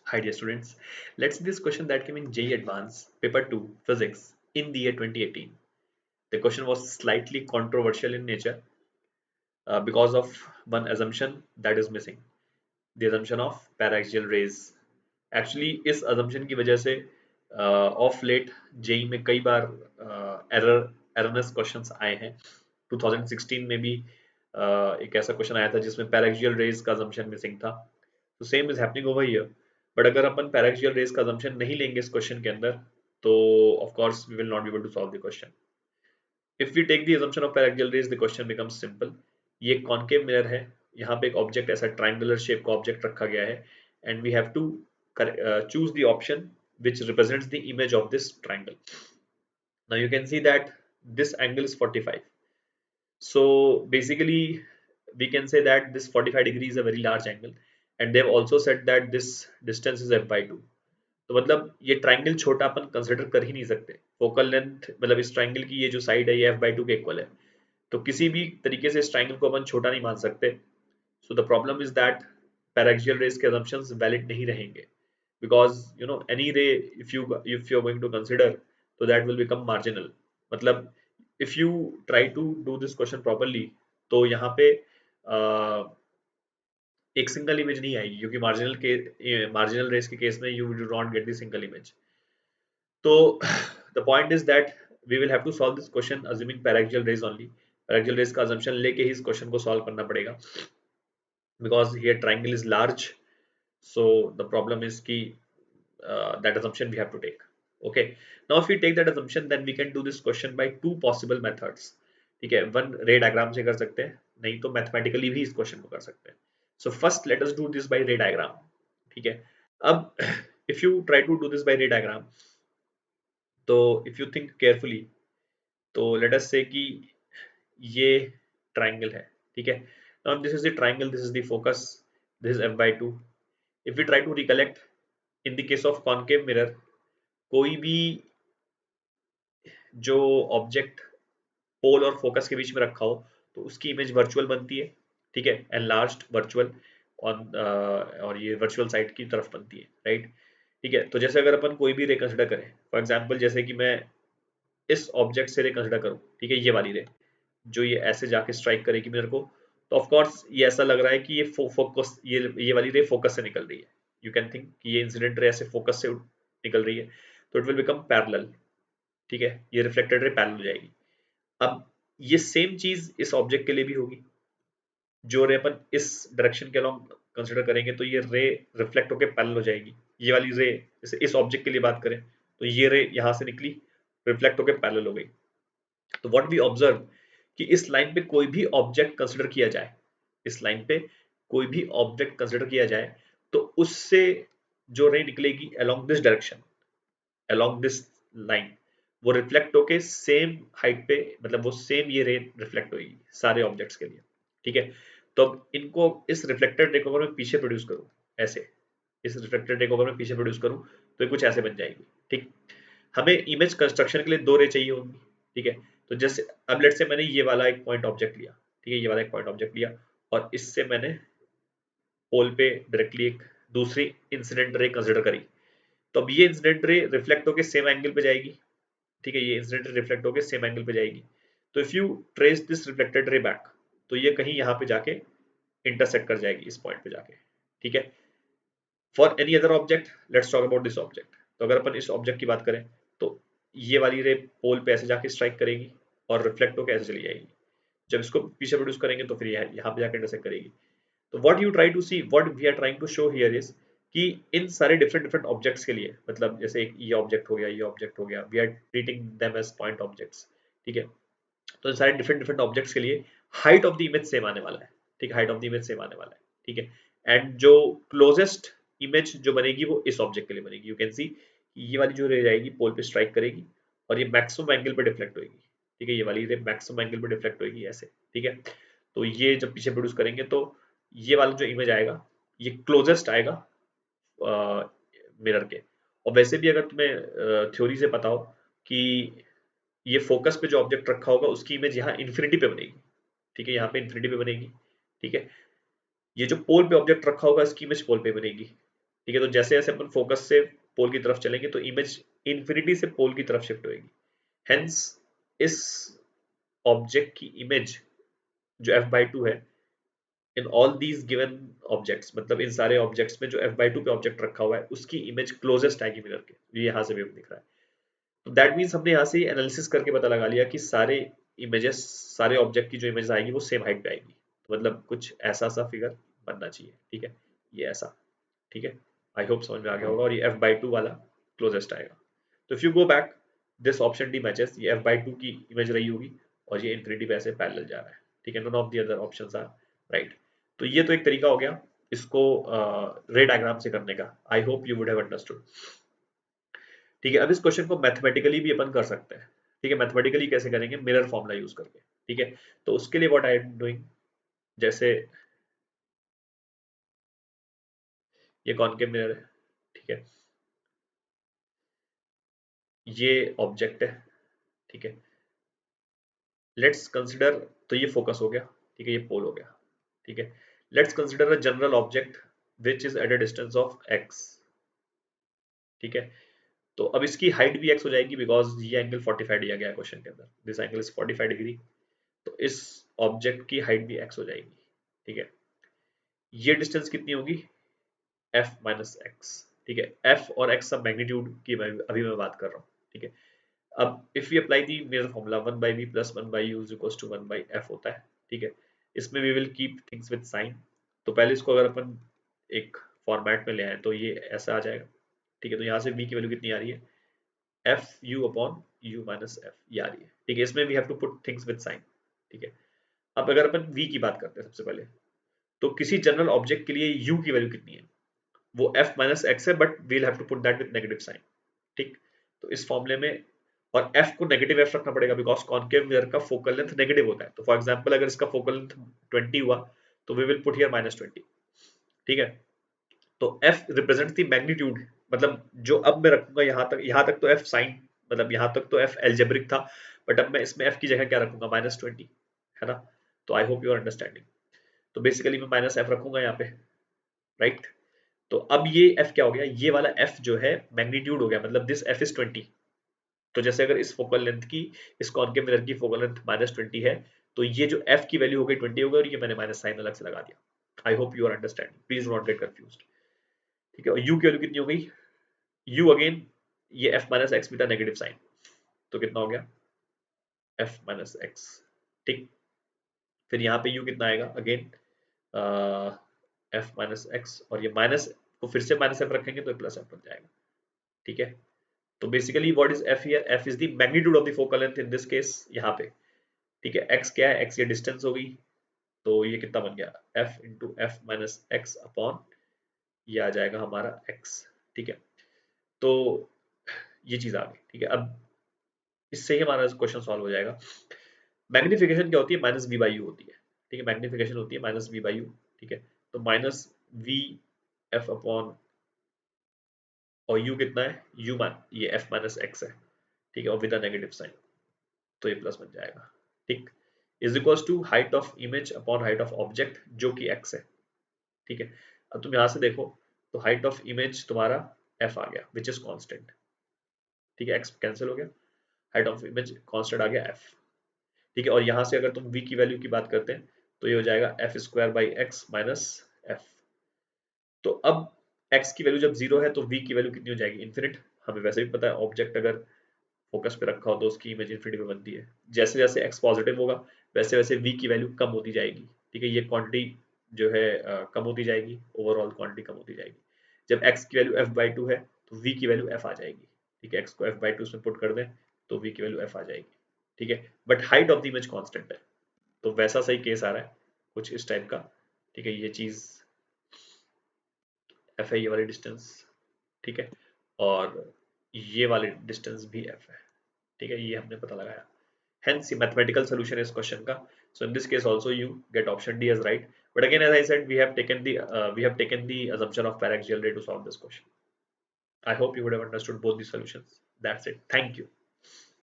Hi dear students, let's see this question that came in JEE Advanced Paper 2 Physics in the year 2018. The question was slightly controversial in nature because of one assumption that is missing, the assumption of paraxial rays. Actually इस assumption की वजह से of late JEE में कई बार एररनेस questions आए हैं। 2016 में भी एक ऐसा क्वेश्चन आया था जिसमें paraxial rays का assumption मिसिंग था। तो same is happening over here, but अगर अपन पैराक्सियल रेस का assumption नहीं लेंगे इस क्वेश्चन के अंदर तो of course we will not be able to solve the question. If we take the assumption of paraxial rays the question becomes simple. ये कॉनकेव मिरर है, यहाँ पे एक ऑब्जेक्ट ऐसा ट्रायंगुलर शेप का ऑब्जेक्ट रखा गया है and we have to choose the option which represents the image of this triangle. Now you can see that this angle is 45. So basically we can say that this 45 degree is a very large angle and they've also said that this distance is f by 2. तो मतलब ये triangle छोटा अपन consider कर ही नहीं सकते। Focal length मतलब इस triangle की ये जो साइड है ये f by 2 के इक्वल है, तो किसी भी तरीके से इस ट्राइंगल को अपन छोटा नहीं मान सकते। So the problem is that paraxial rays के assumptions वैलिड नहीं रहेंगे because you know any ray if you are going to consider so that will become marginal। मतलब if you try to do this question properly तो यहाँ पे एक single image नहीं आएगी क्योंकि मार्जिनल रेस के केस में you do not get the single image. तो the point is that we will have to solve this question assuming paraxial rays only. Paraxial rays का assumption लेके ही इस क्वेश्चन को सॉल्व करना पड़ेगा because here triangle is large, so the problem is ki that assumption we have to take। Okay, now if we take that assumption then we can do this question by two possible methods। ठीक है, one रे diagram से कर सकते हैं, नहीं तो mathematically भी इस क्वेश्चन को कर सकते हैं। So first let us do this by ray diagram. ठीक है, अब if you try to do this by ray diagram तो इफ यू थिंक केयरफुली तो लेट अस से कि ये ट्राइंगल है। ठीक है, now this is the triangle, this is the focus, this is f by 2। If we try to recollect in the case of concave mirror, कोई भी जो object पोल और फोकस के बीच में रखा हो तो उसकी इमेज वर्चुअल बनती है। ठीक है, एनलार्ज्ड वर्चुअल ऑन और ये वर्चुअल साइड की तरफ बनती है, राइट। ठीक है, तो जैसे अगर अपन कोई भी रे कंसिडर करें, फॉर एग्जांपल जैसे कि मैं इस ऑब्जेक्ट से रे कंसिडर करूं, ठीक है, ये वाली रे जो ये ऐसे जाके स्ट्राइक करेगी मेरे को, तो ऑफ कोर्स ये ऐसा लग रहा है कि ये फोकस ये वाली रे फोकस से निकल रही है। यू कैन थिंक कि ये इंसिडेंट रे ऐसे फोकस से निकल रही है, तो इट विल बिकम पैरेलल। ठीक है, ये रिफ्लेक्टेड रे पैरेलल हो जाएगी। अब ये सेम चीज इस ऑब्जेक्ट के लिए भी होगी। जो रे अपन इस डायरेक्शन के अलोंग कंसिडर करेंगे तो ये रे रिफ्लेक्ट होकर पैरेलल हो जाएगी। ये वाली रे, जैसे इस ऑब्जेक्ट के लिए बात करें तो ये रे यहां से निकली, रिफ्लेक्ट होकर पैरेलल हो गई। तो व्हाट वी ऑब्जर्व कि इस लाइन पे कोई भी ऑब्जेक्ट कंसिडर किया जाए, इस लाइन पे कोई भी ऑब्जेक्ट कंसिडर किया जाए तो उससे जो रे निकलेगी along this direction, along this line, वो रिफ्लेक्ट होके सेम हाइट पे, मतलब वो सेम ये रे रिफ्लेक्ट होगी सारे ऑब्जेक्ट्स के लिए। ठीक है, तो अब इनको इस रिफ्लेक्टेड रे को अगर मैं पीछे प्रोड्यूस करूं ऐसे, इस रिफ्लेक्टेड रे को अगर मैं पीछे प्रोड्यूस करूं तो ये कुछ ऐसे बन जाएगी। ठीक, हमें इमेज कंस्ट्रक्शन के लिए दो रे चाहिए होंगी। ठीक है, तो जैसे अब लेट से मैंने ये वाला एक पॉइंट ऑब्जेक्ट लिया, ठीक है, ये वाला एक पॉइंट ऑब्जेक्ट लिया और इससे मैंने पोल पे डायरेक्टली एक दूसरी इंसिडेंट रे कंसिडर करी, तो अब ये इंसिडेंट रे रिफ्लेक्ट होकर सेम एंगल पे जाएगी। ठीक है, ये इंसिडेंट रे रिफ्लेक्ट होकर सेम एंगल पे जाएगी। तो if you trace this reflected ray back तो ये कहीं यहाँ पे जाके इंटरसेक्ट कर जाएगी इस पॉइंट पे जाके। ठीक है, for any other object let's talk about this object. तो अगर अपन इस ऑब्जेक्ट की बात करें तो ये वाली रे पोल पे ऐसे जाके स्ट्राइक करेगी और रिफ्लेक्ट होकर ऐसे चली जाएगी। जब इसको पीछे प्रोड्यूस करेंगे तो फिर यहाँ पे जाकर इंटरसेक्ट करेगी। तो what you try to see, what we are trying to show here is कि इन सारे डिफरेंट डिफरेंट ऑब्जेक्ट्स के लिए, मतलब जैसे एक ये ऑब्जेक्ट हो गया, ये ऑब्जेक्ट हो गया, we are treating them as point objects. ठीक है, तो इन सारे डिफरेंट डिफरेंट ऑब्जेक्ट्स के लिए height of the image same आने वाला है। ठीक है, height of the image same आने वाला है। ठीक है, एंड जो क्लोजेस्ट इमेज जो बनेगी वो इस ऑब्जेक्ट के लिए बनेगी। यू कैन सी ये वाली जो रह जाएगी पोल पे स्ट्राइक करेगी और ये मैक्सिमम एंगल पे डिफ्लेक्ट होगी। ठीक है, ये वाली रे मैक्सिमम एंगल पे डिफ्लेक्ट होगी ऐसे। ठीक है, तो ये जब पीछे प्रोड्यूस करेंगे तो ये वाला जो इमेज आएगा ये क्लोजेस्ट आएगा मिरर के। और वैसे भी अगर तुम्हें थ्योरी से पता हो कि ये फोकस पे जो ऑब्जेक्ट रखा होगा उसकी इमेज यहाँ इन्फिनिटी पे बनेगी। ठीक है, यहाँ पे इन्फिनिटी पे बनेगी। ठीक है, ये जो पोल पे ऑब्जेक्ट रखा होगा इसकी इमेज पोल पे बनेगी। ठीक है। तो जैसे जैसे अपन फोकस से पोल की तरफ चलेंगे तो इमेज इन्फिनिटी से पोल की तरफ शिफ्ट होगी। हेंस इस ऑब्जेक्ट की इमेज जो f/2 है in all these given objects, मतलब इन सारे ऑब्जेक्ट्स में जो f/2 पे ऑब्जेक्ट रखा हुआ है उसकी इमेज क्लोजेस्ट आएगी मिरर के, ये यहाँ से भी दिख रहा है। तो दैट मीन्स हमने यहाँ से एनालिसिस करके पता लगा लिया कि सारे इमेजेस, सारे ऑब्जेक्ट की जो इमेज आएगी वो सेम हाइट पे आएगी। तो मतलब कुछ ऐसा सा फिगर बनना चाहिए, ठीक है, ये ऐसा, ठीक है। आई होप समझ में आ गया होगा, और ये f/2 वाला क्लोजेस्ट आएगा। तो if you go back, this option D matches, ये f/2 की इमेज रही होगी और ये इन्फिनिटी पे ऐसे पैरेलल जा रहा है, ठीक है। None of the other options are right. तो ये तो एक तरीका हो गया इसको रे डायग्राम से करने का। आई hope you would have understood, ठीक है। अब इस क्वेश्चन को मैथमेटिकली भी अपन कर सकते हैं, ठीक है। मैथमेटिकली कैसे करेंगे, मिरर फॉर्मूला यूज करके, ठीक है। तो उसके लिए व्हाट आई एम डूइंग, जैसे ये कॉनकेव मिरर है, ठीक है, ये ऑब्जेक्ट है, ठीक है। लेट्स कंसिडर, तो ये फोकस हो गया, ठीक है, ये पोल हो गया, ठीक है। Let's consider a general object which is at a distance of x, ठीक है। तो अब इसकी हाइट भी x हो जाएगी बिकॉज ये एंगल 45 दिया गया है क्वेश्चन के अंदर, दिस एंगल इज 45 डिग्री। तो इस ऑब्जेक्ट की हाइट भी x हो जाएगी, ठीक है। ये डिस्टेंस कितनी होगी, f माइनस एक्स, ठीक है। f और x सब मैग्नीट्यूड की अभी मैं बात कर रहा हूँ, ठीक है। अब if we apply the mirror formula 1/v plus 1/u is equals to 1/f होता है, ठीक है। इसमें we will keep things with sign. तो पहले इसको अगर अपन एक फॉर्मेट में ले आए तो ये ऐसा आ जाएगा, ठीक है। तो यहाँ से v की वैल्यू कितनी आ रही है, f u upon u minus f, ये आ रही है, ठीक है। इसमें we have to put things with sign, ठीक है। अब अगर अपन v की बात करते हैं सबसे पहले, तो किसी जनरल ऑब्जेक्ट के लिए u की वैल्यू कितनी है, वो f माइनस एक्स है, but we'll have to put that with negative sign, ठीक। तो इस फॉर्मूले में, और f को नेगेटिव f रखना पड़ेगा बिकॉज कॉनकेव मिरर का फोकल लेंथ नेगेटिव होता है। तो फॉर एग्जांपल अगर इसका फोकल लेंथ 20 हुआ तो वी विल पुट हियर -20, ठीक है। तो f रिप्रेजेंट्स द मैग्नीट्यूड, मतलब जो अब मैं रखूंगा यहाँ तक तो f साइन, मतलब यहाँ तक तो f एल्जेब्रिक था, बट अब मैं इसमें f की जगह क्या रखूंगा, -20, है ना। तो I hope you are understanding. तो बेसिकली मैं -f रखूंगा यहाँ पे, राइट। तो अब ये f क्या हो गया, ये वाला f जो है मैग्नीट्यूड हो गया, मतलब दिस f इज 20। तो जैसे अगर इस फोकल लेंथ की, इस कॉनकेव मिरर की फोकल लेंथ -20 है, तो ये जो f की वैल्यू हो गई 20 हो गई, और ये मैंने माइनस साइन अलग से लगा दिया। I hope you are understanding, please not get confused, ठीक है। और u की वैल्यू कितनी हो गई, u अगेन, ये f माइनस एक्स भी था नेगेटिव साइन, तो कितना हो गया f माइनस एक्स, ठीक। फिर यहाँ पे u कितना आएगा, अगेन f माइनस एक्स, और ये माइनस को फिर से माइनस f रखेंगे तो प्लस f बन जाएगा, ठीक है। तो basically what is f here, f is the magnitude of the focal length in this case यहाँ पे, ठीक है। x क्या है, x ये डिस्टेंस हो गई, तो ये कितना बन गया, f into F minus x upon, ये आ जाएगा हमारा x, ठीक है। तो ये चीज आ गई, ठीक है। अब इससे ही हमारा क्वेश्चन सॉल्व हो जाएगा। मैग्निफिकेशन क्या होती है, माइनस वी बाई यू होती है, ठीक है। मैग्निफिकेशन होती है माइनस वी बाई यू, ठीक है। तो माइनस वी एफ अपॉन, और u कितना है, u मान ये f माइनस एक्स है, ठीक है, और विद नेगेटिव साइन, तो ये प्लस बन जाएगा, ठीक। Is equals to height of image upon height of object जो कि x है, ठीक है। अब तुम यहां से देखो, तो हाइट ऑफ इमेज तुम्हारा f आ गया विच इज कांस्टेंट, ठीक है, x कैंसिल हो गया, हाइट ऑफ इमेज कांस्टेंट आ गया f, ठीक है। और यहाँ से अगर तुम v की वैल्यू की बात करते हैं तो ये हो जाएगा F square by x minus F. तो अब x की वैल्यू जब जीरो है तो v की वैल्यू कितनी हो जाएगी, इन्फिनिट। हमें वैसे भी पता है ऑब्जेक्ट अगर फोकस पे रखा हो तो उसकी इमेज इन्फिनिटी पे बनती है। जैसे जैसे x पॉजिटिव होगा वैसे वैसे v की वैल्यू कम होती जाएगी, ठीक है। ये क्वांटिटी जो है कम होती जाएगी, ओवरऑल क्वांटिटी कम होती जाएगी। जब x की वैल्यू f/2 है तो v की वैल्यू f आ जाएगी, ठीक है। x को f/2 उसमें पुट कर दें तो v की वैल्यू f आ जाएगी, ठीक है। But height of the image constant है, तो वैसा सही केस आ रहा है कुछ इस टाइप का, ठीक है। ये चीज f है, ये वाली डिस्टेंस, ठीक है, और ये वाली डिस्टेंस भी f है, ठीक है। ये हमने पता लगाया, hence the mathematical solution is question ka. So in this case also you get option D as right, but again as I said we have taken the assumption of paraxial ray to solve this question. I hope you would have understood both the solutions. That's it, thank you.